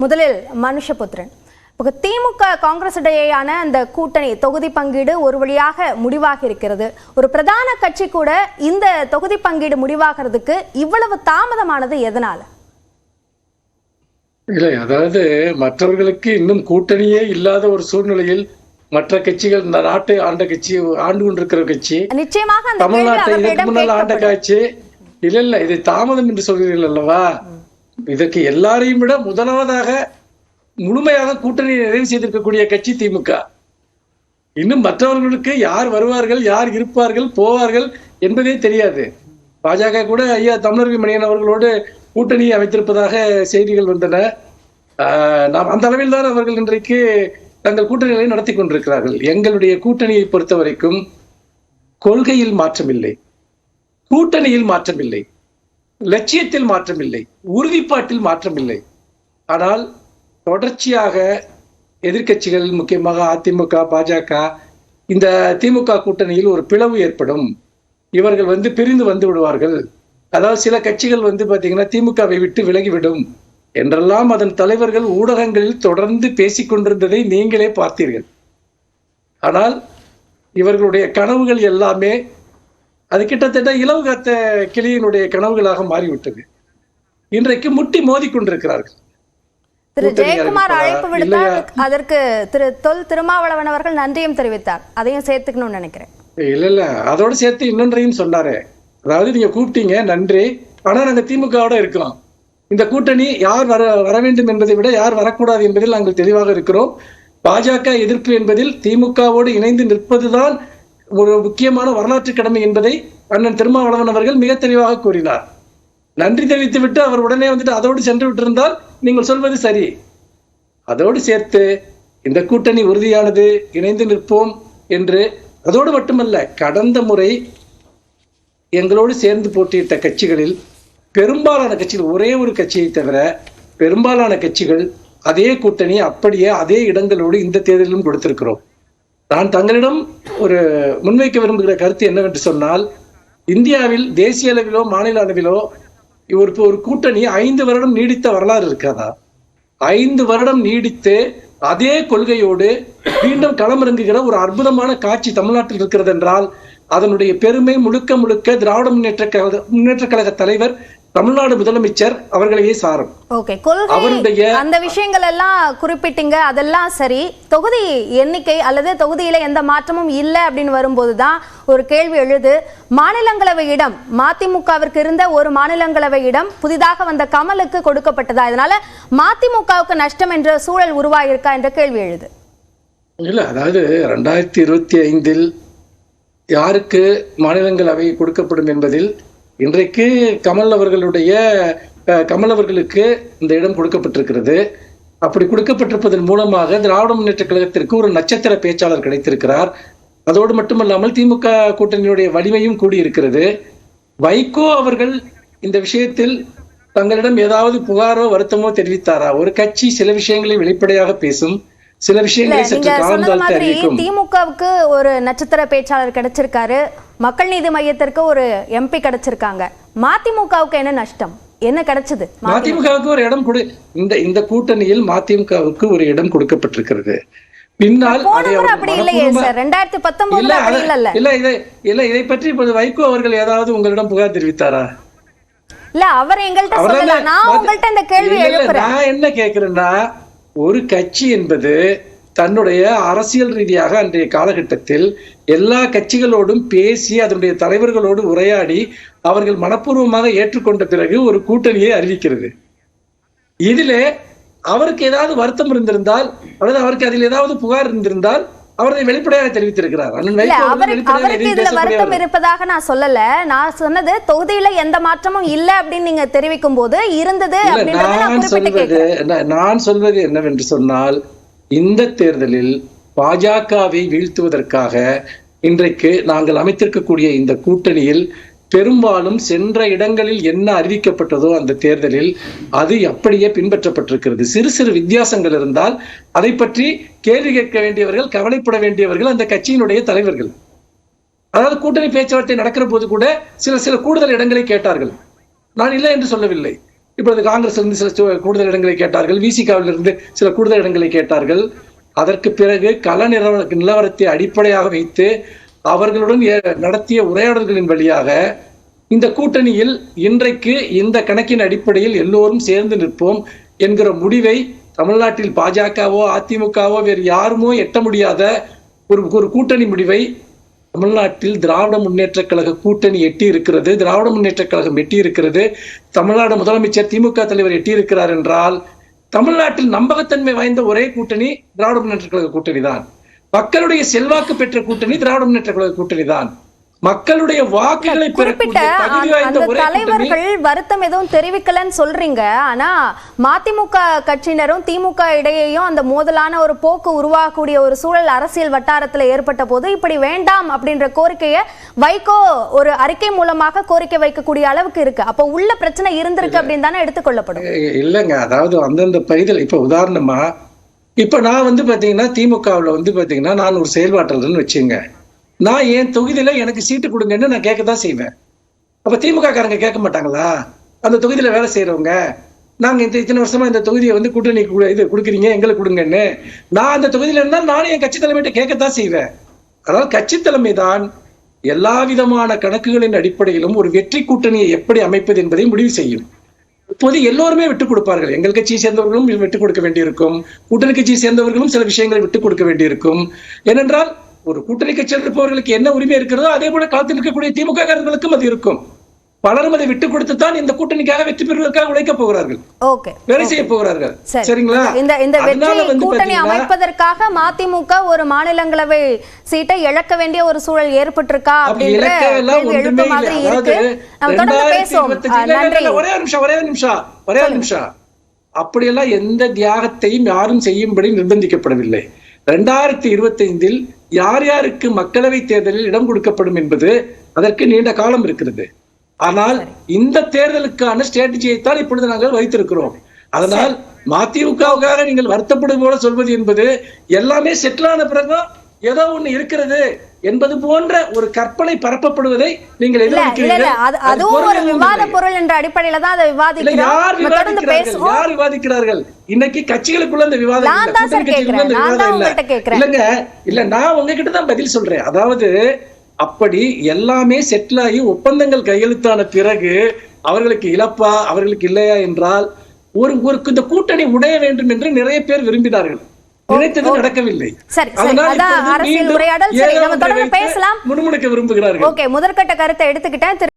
முதலில் மனுஷபுத்திரன், இப்போ திமுக காங்கிரஸ் இடையேயான அந்த கூட்டணி தொகுதி பங்கீடு ஒரு வழியாக முடிவாக இருக்கிறது. ஒரு பிரதான கட்சி கூட இந்த தொகுதி பங்கீடு முடிவாகிறதுக்கு இவ்வளவு தாமதமானது எதனால? இல்லை, அதாவது மற்றவர்களுக்கு இன்னும் கூட்டணியே இல்லாத ஒரு சூழ்நிலையில் மற்ற கட்சிகள், இந்த நாட்டை ஆண்ட கட்சி, ஆண்டு கொண்டிருக்கிற கட்சி, நிச்சயமாக தமிழ்நாட்டை இதற்கு முன்னால் ஆண்ட கட்சி, இல்ல இது தாமதம் என்று சொல்கிறீர்கள் அல்லவா? இதற்கு எல்லாரையும் விட முதலாவதாக முழுமையாக கூட்டணியை நிறைவு செய்திருக்கக்கூடிய கட்சி திமுக. இன்னும் மற்றவர்களுக்கு யார் வருவார்கள், யார் இருப்பார்கள், போவார்கள் என்பதே தெரியாது. பாஜக கூட ஐயா தமிழர் மணியன் அவர்களோடு கூட்டணியை அமைத்திருப்பதாக செய்திகள் வந்தன. நாம் அந்த அளவில் தான் அவர்கள் இன்றைக்கு தங்கள் கூட்டணிகளை நடத்தி கொண்டிருக்கிறார்கள். எங்களுடைய கூட்டணியை பொறுத்த வரைக்கும் கொள்கையில் மாற்றமில்லை, கூட்டணியில் மாற்றமில்லை, லட்சியத்தில் மாற்றமில்லை, உறுதிப்பாட்டில் மாற்றமில்லை. ஆனால் தொடர்ச்சியாக எதிர்கட்சிகள், முக்கியமாக அதிமுக, பாஜக, இந்த திமுக கூட்டணியில் ஒரு பிளவு ஏற்படும், இவர்கள் பிரிந்து வந்து விடுவார்கள், அதாவது சில கட்சிகள் பாத்தீங்கன்னா திமுகவை விட்டு விலகிவிடும் என்றெல்லாம் அதன் தலைவர்கள் ஊடகங்களில் தொடர்ந்து பேசிக் கொண்டிருந்ததை நீங்களே பார்த்தீர்கள். ஆனால் இவர்களுடைய கனவுகள் எல்லாமே அது கிட்டத்தட்ட இலவு காத்த கிளியினுடைய கனவுகளாக மாறிவிட்டது. இன்றைக்கு முட்டி மோதி கொண்டிருக்கிறார்கள். திரு ஜெயக்குமார் அழைப்பு விடுத்தார், அதற்கு திரு தொல் திருமாவளவன் அவர்கள் நன்றியும் தெரிவித்தார். அதையும் சேர்த்துக்கணும்னு நினைக்கிறேன். இல்ல, அதோடு சேர்த்து இன்னொன்றையும் சொன்னாரு. அதாவது நீங்க கூப்பிட்டீங்க, நன்றி, ஆனா நாங்க திமுகவோட இருக்கிறோம். இந்த கூட்டணி யார் வர வேண்டும் என்பதை விட யார் வரக்கூடாது என்பதில் நாங்கள் தெளிவாக இருக்கிறோம். பாஜக எதிர்ப்பு என்பதில் திமுகவோடு இணைந்து நிற்பதுதான் ஒரு முக்கியமான வரலாற்று கடமை என்பதை அண்ணன் திருமாவளவன் அவர்கள் மிக தெளிவாக கூறினார். நன்றி தெரிவித்து விட்டு அவர் உடனே அதோடு சென்று விட்டிருந்தால் நீங்கள் சொல்வது சரி. அதோடு சேர்த்து இந்த கூட்டணி உறுதியானது, இணைந்து நிற்போம் என்று. அதோடு மட்டுமல்ல, கடந்த முறை எங்களோடு சேர்ந்து போட்டியிட்ட கட்சிகளில் பெரும்பாலான கட்சிகள், ஒரே ஒரு கட்சியை தவிர பெரும்பாலான கட்சிகள் அதே கூட்டணி அப்படியே அதே இடங்களோடு இந்த தேர்தலிலும் கொடுத்திருக்கிறோம். நான் தங்களிடம் ஒரு முன்வைக்க விரும்புகிற கருத்து என்னவென்று சொன்னால், இந்தியாவில் தேசிய அளவிலோ மாநில அளவிலோ ஒரு கூட்டணி 5 வருடம் நீடித்த வரலாறு இருக்காதா? 5 வருடம் நீடித்து அதே கொள்கையோடு மீண்டும் களமிறங்குகிற ஒரு அற்புதமான காட்சி தமிழ்நாட்டில் இருக்கிறது என்றால் அதனுடைய பெருமை முழுக்க முழுக்க திராவிட முன்னேற்ற கழக தலைவர், தமிழ்நாடு முதலமைச்சர் அவர்களையே சாரும். அவருடைய அந்த விஷயங்கள் எல்லாம் குறிப்பிட்டீங்க, அதெல்லாம் சரி. தொகுதி எண்ணிக்கை அல்லது தொகுதியில எந்த மாற்றமும் இல்லை அப்படின்னு வரும்போதுதான் ஒரு கேள்வி எழுது. மாநிலங்களவை இடம் மதிமுகவிற்கு இருந்த ஒரு மாநிலங்களவை இடம் புதிதாக வந்த கமலுக்கு கொடுக்கப்பட்டதா? இதனால மதிமுகவுக்கு நஷ்டம் என்ற சூழல் உருவாயிருக்கா என்ற கேள்வி எழுது. இல்ல, அதாவது 2025 யாருக்கு மாநிலங்களவை கொடுக்கப்படும் என்பதில் இன்றைக்கு கமல் அவர்களுக்கு இந்த இடம் கொடுக்கப்பட்டிருக்கிறது. அப்படி கொடுக்கப்பட்டிருப்பதன் மூலமாக திராவிட முன்னேற்ற கழகத்திற்கு ஒரு நட்சத்திர பேச்சாளர் கிடைத்திருக்கிறார். அதோடு மட்டுமல்லாமல் திமுக கூட்டணியுடைய வலிமையும் கூடியிருக்கிறது. வைகோ அவர்கள் இந்த விஷயத்தில் தங்களிடம் ஏதாவது புகாரோ வருத்தமோ தெரிவித்தாரா? ஒரு கட்சி சில விஷயங்களை வெளிப்படையாக பேசும், சில விஷயங்களை சற்று காலம் தாழ்த்தி அறிவிக்கும். திமுகவுக்கு ஒரு நட்சத்திர பேச்சாளர் கிடைச்சிருக்காரு, மக்கள் நீதி மையத்திற்கு ஒரு எம்பி கிடைச்சிருக்காங்க. மதிமுகவுக்கு என்ன நஷ்டம், என்ன கிடைச்சது? மதிமுகவுக்கு ஒரு இடம் இந்த கூட்டணியில் மதிமுகவுக்கு ஒரு இடம் கொடுக்கப்பட்டிருக்கிறது. பின்னால் இதை பற்றி இப்போது வைகோ அவர்கள் ஏதாவது உங்களிடம் புகார் தெரிவித்தாரா? இல்ல, அவர் எங்கள்கிட்ட சொல்லல. நான் உங்கள்கிட்ட இந்த கேள்வி எழுப்புறேன். நான் என்ன கேட்கிறேன்னா, ஒரு கட்சி என்பது தன்னுடைய அரசியல் ரீதியாக அன்றைய காலகட்டத்தில் எல்லா கட்சிகளோடும் பேசி அதனுடைய தலைவர்களோடு உரையாடி அவர்கள் மனப்பூர்வமாக ஏற்றுக்கொண்ட பிறகு ஒரு கூட்டணியை அறிவிக்கிறது. இதிலே அவருக்கு ஏதாவது வருத்தம் இருந்திருந்தால் அல்லது அவருக்கு அதில் ஏதாவது புகார் இருந்திருந்தால் அவர் வெளிப்படையாக தெரிவித்திருக்கிறார். வருத்தம் இருப்பதாக நான் சொல்லல. நான் சொன்னது தொகுதியில எந்த மாற்றமும் இல்ல அப்படின்னு நீங்க தெரிவிக்கும் போது இருந்தது. நான் சொல்வது என்னவென்று சொன்னால், இந்த தேர்தலில் பாஜகவை வீழ்த்துவதற்காக இன்றைக்கு நாங்கள் அமைத்திருக்கக்கூடிய இந்த கூட்டணியில் பெரும்பாலும் சென்ற இடங்களில் என்ன அறிவிக்கப்பட்டதோ அந்த தேர்தலில் அது அப்படியே பின்பற்றப்பட்டிருக்கிறது. சிறு சிறு வித்தியாசங்கள் இருந்தால் அதை பற்றி கேள்வி கேட்க வேண்டியவர்கள், கவலைப்பட வேண்டியவர்கள் அந்த கட்சியினுடைய தலைவர்கள். அதாவது கூட்டணி பேச்சுவார்த்தை நடக்கிற போது கூட சில கூடுதல் இடங்களை கேட்டார்கள். நான் இல்லை என்று சொல்லவில்லை. இப்பொழுது காங்கிரஸ் இருந்து சில கூடுதல் இடங்களை கேட்டார்கள், விசிகாவில் இருந்து சில கூடுதல் இடங்களை கேட்டார்கள். அதற்கு பிறகு கள நிலவரத்தை அடிப்படையாக வைத்து அவர்களுடன் நடத்திய உரையாடல்களின் வழியாக இந்த கூட்டணியில் இன்றைக்கு இந்த கணக்கின் அடிப்படையில் எல்லோரும் சேர்ந்து நிற்போம் என்கிற முடிவை தமிழ்நாட்டில் பாஜகவோ அதிமுகவோ வேறு யாருமோ எட்ட முடியாத ஒரு கூட்டணி முடிவை தமிழ்நாட்டில் திராவிட முன்னேற்ற கழக கூட்டணி எட்டி இருக்கிறது. திராவிட முன்னேற்ற கழகம் எட்டி இருக்கிறது. தமிழ்நாடு முதலமைச்சர் திமுக தலைவர் எட்டி இருக்கிறார் என்றால் தமிழ்நாட்டில் நம்பகத்தன்மை வாய்ந்த ஒரே கூட்டணி திராவிட முன்னேற்ற கழக கூட்டணி தான். மக்களுடைய செல்வாக்கு பெற்ற கூட்டணி திராவிட முன்னேற்ற கழக கூட்டணி தான். மக்களுடைய வாக்குகளை குறிப்பிட்ட அந்த தலைவர்கள் வருத்தம் எதுவும் தெரிவிக்கலன்னு சொல்றீங்க. ஆனா மதிமுக கட்சியினரும் திமுக இடையேயும் அந்த மோதலான ஒரு போக்கு உருவாகக்கூடிய ஒரு சூழல் அரசியல் வட்டாரத்துல ஏற்பட்ட போது இப்படி வேண்டாம் அப்படின்ற கோரிக்கையை வைகோ ஒரு அறிக்கை மூலமாக கோரிக்கை வைக்கக்கூடிய அளவுக்கு இருக்கு. அப்போ உள்ள பிரச்சனை இருந்திருக்கு அப்படின்னு தானே எடுத்துக்கொள்ளப்படும். இல்லைங்க, அதாவது அந்தந்த பகுதியில் இப்ப உதாரணமா இப்ப நான் பாத்தீங்கன்னா திமுகவுல பாத்தீங்கன்னா நான் ஒரு செயல்பாட்டாளர்னு வச்சுங்க, நான் என் தொகுதியில எனக்கு சீட்டு கொடுங்கன்னு நான் கேட்கதான் செய்வேன். அப்ப திமுக காரங்க கேட்க மாட்டாங்களா? அந்த தொகுதியில வேலை செய்யறவங்க, நாங்க இத்தனை வருஷமா இந்த தொகுதியை கூட்டணி இது கொடுக்குறீங்க எங்களுக்கு கொடுங்கன்னு நான் அந்த தொகுதியில இருந்தா நானும் என் கட்சி தலைமையிட்ட கேட்கத்தான் செய்வேன். அதனால் கட்சி தலைமை தான் எல்லா விதமான கணக்குகளின் அடிப்படையிலும் ஒரு வெற்றி கூட்டணியை எப்படி அமைப்பது என்பதை முடிவு செய்யும். இப்போது எல்லோருமே விட்டுக் கொடுப்பார்கள். எங்கள் கட்சியை சேர்ந்தவர்களும் விட்டுக் கொடுக்க வேண்டியிருக்கும், கூட்டணி கட்சியை சேர்ந்தவர்களும் சில விஷயங்களை விட்டுக் கொடுக்க வேண்டியிருக்கும். ஏனென்றால் ஒரு கூட்டணி கட்சியில் இருப்பவர்களுக்கு என்ன உரிமை இருக்கிறதோ அதே போல காலத்தில் இருக்கக்கூடிய திமுக காரர்களுக்கும் அது இருக்கும். பலரும் அதை விட்டுக் கொடுத்துத்தான் இந்த கூட்டணிக்காக வெற்றி பெறுவதற்காக உழைக்க போகிறார்கள், வேலை செய்ய போகிறார்கள். சரிங்களா? இந்த கூட்டணி அமைப்பதற்காக மதிமுக ஒரு மாநிலங்களவை சீட்டை இழக்க வேண்டிய ஒரு சூழல் ஏற்பட்டிருக்கா அப்படின்ற எழுப்பு மாதிரி இருக்கு. நம்ம தொடர்ந்து பேசுவோம். ஒரே நிமிஷம் அப்படியெல்லாம் எந்த தியாகத்தையும் யாரும் செய்யும்படி நிர்பந்திக்கப்படவில்லை. 2025 யார் யாருக்கு மக்களவை தேர்தலில் இடம் கொடுக்கப்படும் என்பது அதற்கு நீண்ட காலம் இருக்கிறது. ஆனால் இந்த தேர்தலுக்கான ஸ்ட்ராட்டஜியை தான் இப்பொழுது நாங்கள் வைத்திருக்கிறோம். அதனால் மதிமுகவுக்காக நீங்கள் வருத்தப்படும் போல சொல்வது என்பது எல்லாமே செட்டிலான பிறகு ஏதோ ஒண்ணு இருக்கிறது என்பது போன்ற ஒரு கற்பனை பரப்பப்படுவதை நீங்கள் யார் விவாதிக்கிறார்கள்? இன்னைக்கு கட்சிகளுக்குள்ள இந்த விவாதம் இல்லைங்க. இல்ல, நான் உங்ககிட்ட தான் பதில் சொல்றேன். அதாவது அப்படி எல்லாமே செட்டில் ஆகி ஒப்பந்தங்கள் கையெழுத்தான பிறகு அவர்களுக்கு இழப்பா அவர்களுக்கு இல்லையா என்றால் இந்த கூட்டணி உடைய வேண்டும் என்று நிறைய பேர் விரும்பினார்கள். நினைத்தது நடக்கவில்லை. அரசியல் உரையாடல் முணுமுணுக்க விரும்புகிறார்கள். முதற்கட்ட கருத்தை எடுத்துக்கிட்டேன்.